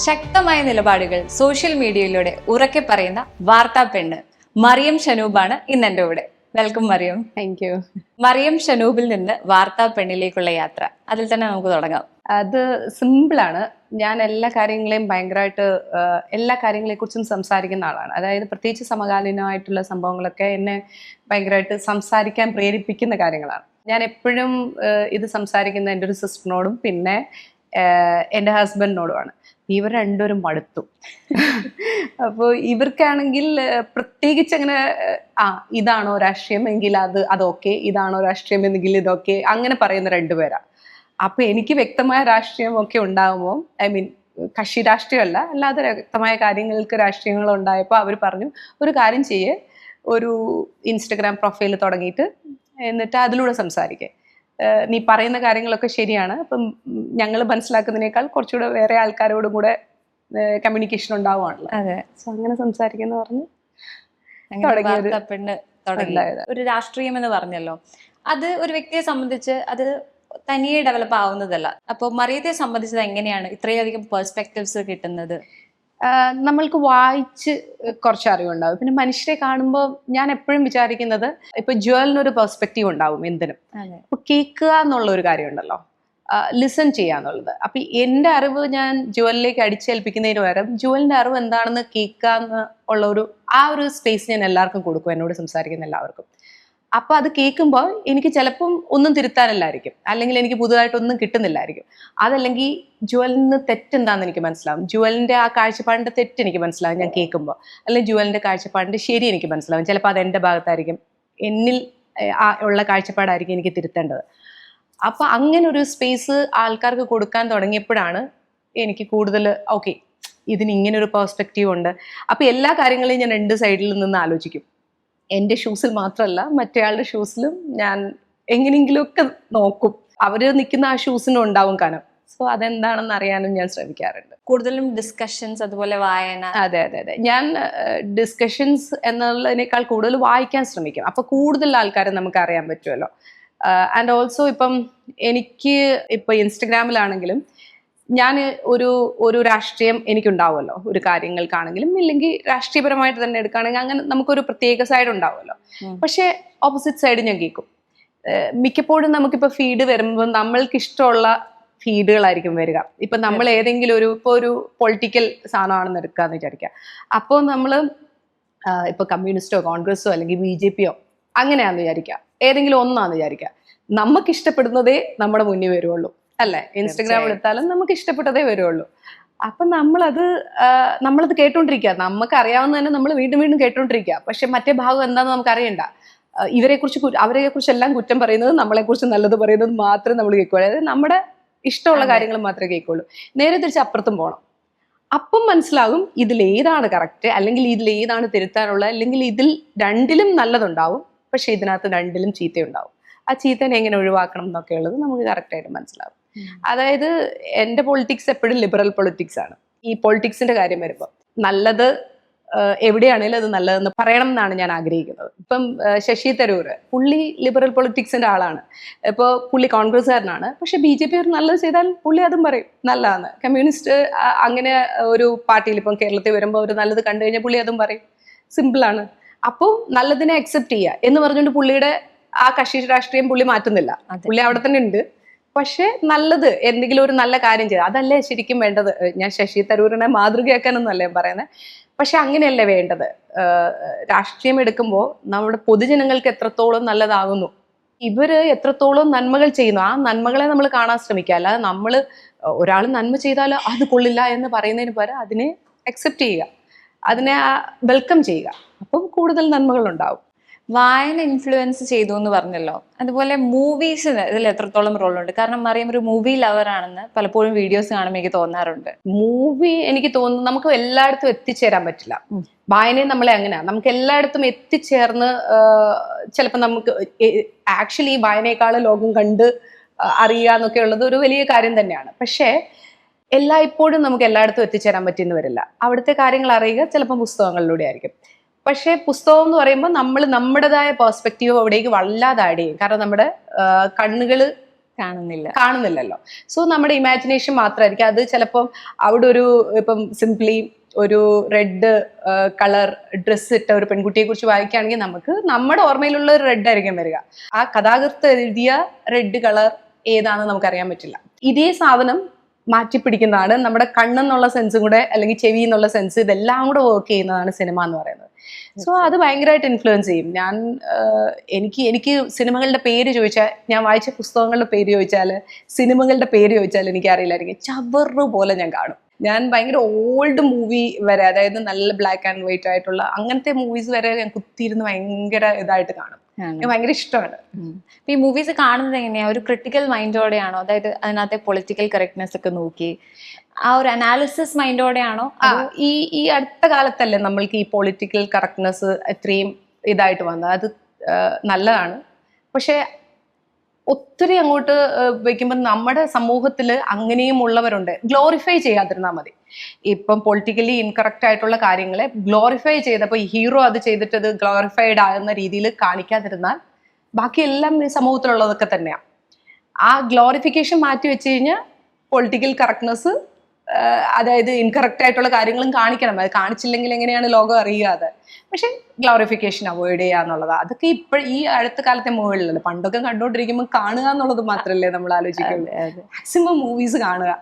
ശക്തമായ നിലപാടുകൾ സോഷ്യൽ മീഡിയയിലൂടെ ഉറക്കെ പറയുന്ന വാർത്താ പെണ്ണ് മറിയം ഷനൂബാണ് ഇന്ന് എൻ്റെ കൂടെ. Welcome Mariyam. Thank you. Mariyam ഷനൂബിൽ നിന്ന് വാർത്താ പെണ്ണിലേക്കുള്ള യാത്ര, അതിൽ തന്നെ നമുക്ക് തുടങ്ങാം. അത് സിമ്പിളാണ്. ഞാൻ എല്ലാ കാര്യങ്ങളെയും ഭയങ്കരമായിട്ട് എല്ലാ കാര്യങ്ങളെക്കുറിച്ചും സംസാരിക്കുന്ന ആളാണ്. അതായത് പ്രത്യേകിച്ച് സമകാലീനമായിട്ടുള്ള സംഭവങ്ങളൊക്കെ എന്നെ ഭയങ്കരമായിട്ട് സംസാരിക്കാൻ പ്രേരിപ്പിക്കുന്ന കാര്യങ്ങളാണ്. ഞാൻ എപ്പോഴും ഇത് സംസാരിക്കുന്ന എൻ്റെ ഒരു സിസ്റ്ററിനോടും പിന്നെ എൻ്റെ ഹസ്ബൻഡിനോടുമാണ്. ഇവർ രണ്ടുപേരും മടുത്തു. അപ്പോൾ ഇവർക്കാണെങ്കിൽ പ്രത്യേകിച്ച് അങ്ങനെ ഇതാണോ രാഷ്ട്രീയം എങ്കിൽ അതൊക്കെ, ഇതാണോ രാഷ്ട്രീയം എന്നെങ്കിൽ ഇതൊക്കെ, അങ്ങനെ പറയുന്ന രണ്ടുപേരാ. അപ്പൊ എനിക്ക് വ്യക്തമായ രാഷ്ട്രീയം ഒക്കെ ഉണ്ടാകുമ്പോൾ, ഐ മീൻ കക്ഷി രാഷ്ട്രീയമല്ല, അല്ലാതെ വ്യക്തമായ കാര്യങ്ങൾക്ക് രാഷ്ട്രീയങ്ങൾ ഉണ്ടായപ്പോൾ അവർ പറഞ്ഞു, ഒരു കാര്യം ചെയ്യേ, ഒരു ഇൻസ്റ്റഗ്രാം പ്രൊഫൈൽ തുടങ്ങിയിട്ട് എന്നിട്ട് അതിലൂടെ സംസാരിക്കേ. നീ പറയുന്ന കാര്യങ്ങളൊക്കെ ശരിയാണ്, അപ്പം ഞങ്ങൾ മനസ്സിലാക്കുന്നതിനേക്കാൾ കുറച്ചുകൂടെ വേറെ ആൾക്കാരോടും കൂടെ കമ്മ്യൂണിക്കേഷൻ ഉണ്ടാവുകയാണല്ലോ. അതെ. സോ അങ്ങനെ സംസാരിക്കുന്ന പറഞ്ഞു ഒരു രാഷ്ട്രീയം എന്ന് പറഞ്ഞല്ലോ, അത് ഒരു വ്യക്തിയെ സംബന്ധിച്ച് അത് തനിയെ ഡെവലപ്പ് ആവുന്നതല്ല. അപ്പോൾ മറിയത്തെ സംബന്ധിച്ചത് എങ്ങനെയാണ് ഇത്രയധികം പെർസ്പെക്റ്റീവ്സ് കിട്ടുന്നത്? നമ്മൾക്ക് വായിച്ച് കുറച്ച് അറിവുണ്ടാവും. പിന്നെ മനുഷ്യരെ കാണുമ്പോൾ ഞാൻ എപ്പോഴും വിചാരിക്കുന്നത്, ഇപ്പൊ ജുവലിനൊരു പെർസ്പെക്റ്റീവ് ഉണ്ടാവും എന്തിനും. അപ്പൊ കേൾക്കുക എന്നുള്ള ഒരു കാര്യമുണ്ടല്ലോ, ലിസൺ ചെയ്യാന്നുള്ളത്. അപ്പൊ എന്റെ അറിവ് ഞാൻ ജുവലിലേക്ക് അടിച്ചേൽപ്പിക്കുന്നതിന് പകരം ജുവലിന്റെ അറിവ് എന്താണെന്ന് കേൾക്കുക ഉള്ള ഒരു സ്പേസ് ഞാൻ എല്ലാവർക്കും കൊടുക്കും, എന്നോട് സംസാരിക്കുന്ന എല്ലാവർക്കും. അപ്പൊ അത് കേൾക്കുമ്പോൾ എനിക്ക് ചിലപ്പം ഒന്നും തിരുത്താനല്ലായിരിക്കും, അല്ലെങ്കിൽ എനിക്ക് പുതുതായിട്ടൊന്നും കിട്ടുന്നില്ലായിരിക്കും. അതല്ലെങ്കിൽ ജുവലിന് തെറ്റെന്താന്ന് എനിക്ക് മനസ്സിലാവും, ജുവലിന്റെ ആ കാഴ്ചപ്പാടിന്റെ തെറ്റ് എനിക്ക് മനസ്സിലാവും ഞാൻ കേൾക്കുമ്പോൾ, അല്ലെങ്കിൽ ജുവലിന്റെ കാഴ്ചപ്പാടിന്റെ ശരി എനിക്ക് മനസ്സിലാവും. ചിലപ്പോൾ അത് എൻ്റെ ഭാഗത്തായിരിക്കും, എന്നിൽ ഉള്ള കാഴ്ചപ്പാടായിരിക്കും എനിക്ക് തിരുത്തേണ്ടത്. അപ്പൊ അങ്ങനെ ഒരു സ്പേസ് ആൾക്കാർക്ക് കൊടുക്കാൻ തുടങ്ങിയപ്പോഴാണ് എനിക്ക് കൂടുതൽ ഓക്കെ, ഇതിന് ഇങ്ങനെ ഒരു പെർസ്പെക്റ്റീവ് ഉണ്ട്. അപ്പൊ എല്ലാ കാര്യങ്ങളെയും ഞാൻ രണ്ട് സൈഡിൽ നിന്ന് ആലോചിക്കും. എൻ്റെ ഷൂസിൽ മാത്രമല്ല, മറ്റേയാളുടെ ഷൂസിലും ഞാൻ എങ്ങനെയെങ്കിലുമൊക്കെ നോക്കും. അവര് നിൽക്കുന്ന ആ ഷൂസിനും ഉണ്ടാവും കനം. സോ അതെന്താണെന്ന് അറിയാനും ഞാൻ ശ്രമിക്കാറുണ്ട്. കൂടുതലും ഡിസ്കഷൻസ്, അതുപോലെ വായന. അതെ അതെ അതെ, ഞാൻ ഡിസ്കഷൻസ് എന്നുള്ളതിനേക്കാൾ കൂടുതൽ വായിക്കാൻ ശ്രമിക്കും. അപ്പൊ കൂടുതൽ ആൾക്കാരെ നമുക്ക് അറിയാൻ പറ്റുമല്ലോ. ആൻഡ് ഓൾസോ ഇപ്പം എനിക്ക് ഇപ്പൊ ഇൻസ്റ്റഗ്രാമിലാണെങ്കിലും ഞാൻ ഒരു രാഷ്ട്രീയം എനിക്കുണ്ടാവുമല്ലോ, ഒരു കാര്യങ്ങൾക്കാണെങ്കിലും, ഇല്ലെങ്കിൽ രാഷ്ട്രീയപരമായിട്ട് തന്നെ എടുക്കുകയാണെങ്കിൽ അങ്ങനെ നമുക്കൊരു പ്രത്യേക സൈഡ് ഉണ്ടാവുമല്ലോ. പക്ഷെ ഓപ്പോസിറ്റ് സൈഡ് ഞാൻ കേൾക്കും. മിക്കപ്പോഴും നമുക്കിപ്പോൾ ഫീഡ് വരുമ്പോൾ നമ്മൾക്ക് ഇഷ്ടമുള്ള ഫീഡുകളായിരിക്കും വരിക. ഇപ്പൊ നമ്മൾ ഏതെങ്കിലും ഒരു പൊളിറ്റിക്കൽ സാധനമാണെന്ന് എടുക്കാന്ന് വിചാരിക്കുക. അപ്പോൾ നമ്മൾ ഇപ്പൊ കമ്മ്യൂണിസ്റ്റോ കോൺഗ്രസോ അല്ലെങ്കിൽ BJP അങ്ങനെയാന്ന് വിചാരിക്കുക, ഏതെങ്കിലും ഒന്നാന്ന് വിചാരിക്കുക. നമുക്ക് ഇഷ്ടപ്പെടുന്നതേ നമ്മുടെ മുന്നിൽ വരുള്ളൂ, അല്ലെ? ഇൻസ്റ്റഗ്രാം എടുത്താലും നമുക്ക് ഇഷ്ടപ്പെട്ടതേ വരുള്ളൂ. അപ്പൊ നമ്മളത് കേട്ടോണ്ടിരിക്കുക, നമുക്ക് അറിയാവുന്ന തന്നെ നമ്മൾ വീണ്ടും വീണ്ടും കേട്ടോണ്ടിരിക്കുക. പക്ഷെ മറ്റേ ഭാഗം എന്താണെന്ന് നമുക്ക് അറിയണ്ട. അവരെ കുറിച്ച് എല്ലാം കുറ്റം പറയുന്നത്, നമ്മളെ കുറിച്ച് നല്ലത് പറയുന്നത് മാത്രമേ നമ്മൾ കേൾക്കുള്ളൂ. അതായത് നമ്മുടെ ഇഷ്ടമുള്ള കാര്യങ്ങൾ മാത്രമേ കേൾക്കുള്ളൂ. നേരെ തിരിച്ച് അപ്പുറത്തും പോകണം. അപ്പം മനസ്സിലാകും ഇതിലേതാണ് കറക്റ്റ്, അല്ലെങ്കിൽ ഇതിലേതാണ് തിരുത്താനുള്ളത്, അല്ലെങ്കിൽ ഇതിൽ രണ്ടിലും നല്ലതുണ്ടാവും, പക്ഷെ ഇതിനകത്ത് രണ്ടിലും ചീത്തയുണ്ടാവും. ആ ചീത്തനെ എങ്ങനെ ഒഴിവാക്കണം എന്നൊക്കെ ഉള്ളത് നമുക്ക് കറക്റ്റായിട്ട് മനസ്സിലാവും. അതായത് എൻ്റെ പൊളിറ്റിക്സ് എപ്പോഴും ലിബറൽ പൊളിറ്റിക്സ് ആണ്. ഈ പൊളിറ്റിക്സിന്റെ കാര്യം വരുമ്പോൾ നല്ലത് എവിടെയാണെങ്കിലും അത് നല്ലതെന്ന് പറയണം എന്നാണ് ഞാൻ ആഗ്രഹിക്കുന്നത്. ഇപ്പം ശശി തരൂർ, പുള്ളി ലിബറൽ പൊളിറ്റിക്സിന്റെ ആളാണ്. ഇപ്പോൾ പുള്ളി കോൺഗ്രസ്സുകാരനാണ്, പക്ഷെ BJP ഒരു നല്ലത് ചെയ്താൽ പുള്ളി അതും പറയും നല്ലതാണ്. കമ്മ്യൂണിസ്റ്റ് അങ്ങനെ ഒരു പാർട്ടിയിൽ ഇപ്പം കേരളത്തിൽ വരുമ്പോൾ ഒരു നല്ലത് കണ്ടു കഴിഞ്ഞാൽ പുള്ളി അതും പറയും. സിമ്പിളാണ്. അപ്പോൾ നല്ലതിനെ അക്സെപ്റ്റ് ചെയ്യുക എന്ന് പറഞ്ഞുകൊണ്ട് പുള്ളിയുടെ ആ കക്ഷി രാഷ്ട്രീയം പുള്ളി മാറ്റുന്നില്ല, പുള്ളി അവിടെ തന്നെ ഉണ്ട്. പക്ഷെ നല്ലത് എന്തെങ്കിലും ഒരു നല്ല കാര്യം ചെയ്ത് അതല്ലേ ശരിക്കും വേണ്ടത്. ഞാൻ ശശി തരൂരിനെ മാതൃകയാക്കാനൊന്നും അല്ലേ പറയുന്നത്, പക്ഷെ അങ്ങനെയല്ലേ വേണ്ടത്. രാഷ്ട്രീയം എടുക്കുമ്പോൾ നമ്മുടെ പൊതുജനങ്ങൾക്ക് എത്രത്തോളം നല്ലതാകുന്നു, ഇവര് എത്രത്തോളം നന്മകൾ ചെയ്യുന്നു, ആ നന്മകളെ നമ്മൾ കാണാൻ ശ്രമിക്കുക. അല്ലാതെ നമ്മൾ ഒരാൾ നന്മ ചെയ്താൽ അത് കൊള്ളില്ല എന്ന് പറയുന്നതിന് പകരം അതിനെ അക്സെപ്റ്റ് ചെയ്യുക, അതിനെ വെൽക്കം ചെയ്യുക. അപ്പം കൂടുതൽ നന്മകൾ ഉണ്ടാവും. വായന ഇൻഫ്ലുവൻസ് ചെയ്തു എന്ന് പറഞ്ഞല്ലോ, അതുപോലെ മൂവീസിന് ഇതിൽ എത്രത്തോളം റോളുണ്ട്? കാരണം മറിയം ഒരു മൂവി ലവർ ആണെന്ന് പലപ്പോഴും വീഡിയോസ് കാണുമ്പോൾ എനിക്ക് തോന്നാറുണ്ട്. മൂവി എനിക്ക് തോന്നുന്നു നമുക്ക് എല്ലായിടത്തും എത്തിച്ചേരാൻ പറ്റില്ല. വായനയും നമ്മളെ അങ്ങനെയാണ്, നമുക്ക് എല്ലായിടത്തും എത്തിച്ചേർന്ന് ചിലപ്പോൾ നമുക്ക് ആക്ച്വലി വായനയെക്കാൾ ലോകം കണ്ട് അറിയുക എന്നൊക്കെ ഉള്ളത് ഒരു വലിയ കാര്യം തന്നെയാണ്. പക്ഷേ ഇപ്പോഴും നമുക്ക് എല്ലായിടത്തും എത്തിച്ചേരാൻ പറ്റിയെന്ന് വരില്ല. അവിടുത്തെ കാര്യങ്ങൾ അറിയുക ചിലപ്പോൾ പുസ്തകങ്ങളിലൂടെ ആയിരിക്കും. പക്ഷേ പുസ്തകം എന്ന് പറയുമ്പോൾ നമ്മൾ നമ്മുടേതായ പെർസ്പെക്റ്റീവ് അവിടേക്ക് വല്ലാതെ ആഡ് ചെയ്യും. കാരണം നമ്മുടെ കണ്ണുകൾ കാണുന്നില്ലല്ലോ. സോ നമ്മുടെ ഇമാജിനേഷൻ മാത്രമായിരിക്കും അത്. ചിലപ്പം അവിടെ ഒരു ഇപ്പം സിംപ്ലി ഒരു റെഡ് കളർ ഡ്രസ്സ് ഇട്ട ഒരു പെൺകുട്ടിയെ കുറിച്ച് വായിക്കുകയാണെങ്കിൽ നമുക്ക് നമ്മുടെ ഓർമ്മയിലുള്ള ഒരു റെഡ് ആയിരിക്കും വരിക. ആ കഥാകൃത്ത് എഴുതിയ റെഡ് കളർ ഏതാണെന്ന് നമുക്കറിയാൻ പറ്റില്ല. ഇതേ സാധനം മാറ്റിപ്പിടിക്കുന്നതാണ് നമ്മുടെ കണ്ണെന്നുള്ള സെൻസും കൂടെ, അല്ലെങ്കിൽ ചെവി എന്നുള്ള സെൻസ്, ഇതെല്ലാം കൂടെ വർക്ക് ചെയ്യുന്നതാണ് സിനിമ എന്ന് പറയുന്നത്. സോ അത് ഭയങ്കരമായിട്ട് ഇൻഫ്ലുവൻസ് ചെയ്യും. എനിക്ക് സിനിമകളുടെ പേര് ചോദിച്ചാൽ, ഞാൻ വായിച്ച പുസ്തകങ്ങളുടെ പേര് ചോദിച്ചാൽ, സിനിമകളുടെ പേര് ചോദിച്ചാൽ എനിക്ക് അറിയില്ലായിരിക്കും. ചവറ് പോലെ ഞാൻ കാണും. ഞാൻ ഭയങ്കര ഓൾഡ് മൂവി വരെ, അതായത് നല്ല ബ്ലാക്ക് ആൻഡ് വൈറ്റ് ആയിട്ടുള്ള അങ്ങനത്തെ മൂവീസ് വരെ ഞാൻ കുത്തിയിരുന്ന് ഭയങ്കര ഇതായിട്ട് കാണും. എനിക്ക് ഭയങ്കര ഇഷ്ടമാണ്. ഈ മൂവീസ് കാണുന്നത് എങ്ങനെയാ? ഒരു ക്രിട്ടിക്കൽ മൈൻഡോടെയാണോ? അതായത് അതിനകത്തെ പൊളിറ്റിക്കൽ കറക്റ്റ്നെസ് ഒക്കെ നോക്കി ആ ഒരു അനാലിസിസ് മൈൻഡോടെയാണോ? ഈ അടുത്ത കാലത്തല്ലേ നമ്മൾക്ക് ഈ പൊളിറ്റിക്കൽ കറക്റ്റ്നെസ് ഇത്രയും ഇതായിട്ട് വന്നത്. അത് നല്ലതാണ്. പക്ഷെ ഒത്തിരി അങ്ങോട്ട് വെക്കുമ്പോൾ നമ്മുടെ സമൂഹത്തിൽ അങ്ങനെയും ഉള്ളവരുണ്ട്. ഗ്ലോറിഫൈ ചെയ്യാതിരുന്നാൽ മതി. ഇപ്പം പൊളിറ്റിക്കലി ഇൻകറക്റ്റ് ആയിട്ടുള്ള കാര്യങ്ങളെ ഗ്ലോറിഫൈ ചെയ്തപ്പോൾ ഈ ഹീറോ അത് ചെയ്തിട്ട് അത് ഗ്ലോറിഫൈഡ് ആകുന്ന രീതിയിൽ കാണിക്കാതിരുന്നാൽ ബാക്കിയെല്ലാം ഈ സമൂഹത്തിലുള്ളതൊക്കെ തന്നെയാണ്. ആ ഗ്ലോറിഫിക്കേഷൻ മാറ്റി വെച്ച് കഴിഞ്ഞാൽ പൊളിറ്റിക്കൽ കറക്റ്റ്നെസ്, അതായത് ഇൻകറക്റ്റ് ആയിട്ടുള്ള കാര്യങ്ങളും കാണിക്കണം. അത് കാണിച്ചില്ലെങ്കിൽ എങ്ങനെയാണ് ലോകം അറിയാതെ. പക്ഷെ ഗ്ലോറിഫിക്കേഷൻ അവോയ്ഡ് ചെയ്യുക എന്നുള്ളതാണ്. അതൊക്കെ ഈ അടുത്ത കാലത്തെ മൂവികളിലല്ലോ. പണ്ടൊക്കെ കണ്ടുകൊണ്ടിരിക്കുമ്പോൾ കാണുക എന്നുള്ളത് മാത്രമല്ലേ നമ്മൾ ആലോചിക്കുള്ളൂ. മാക്സിമം മൂവീസ് കാണുക.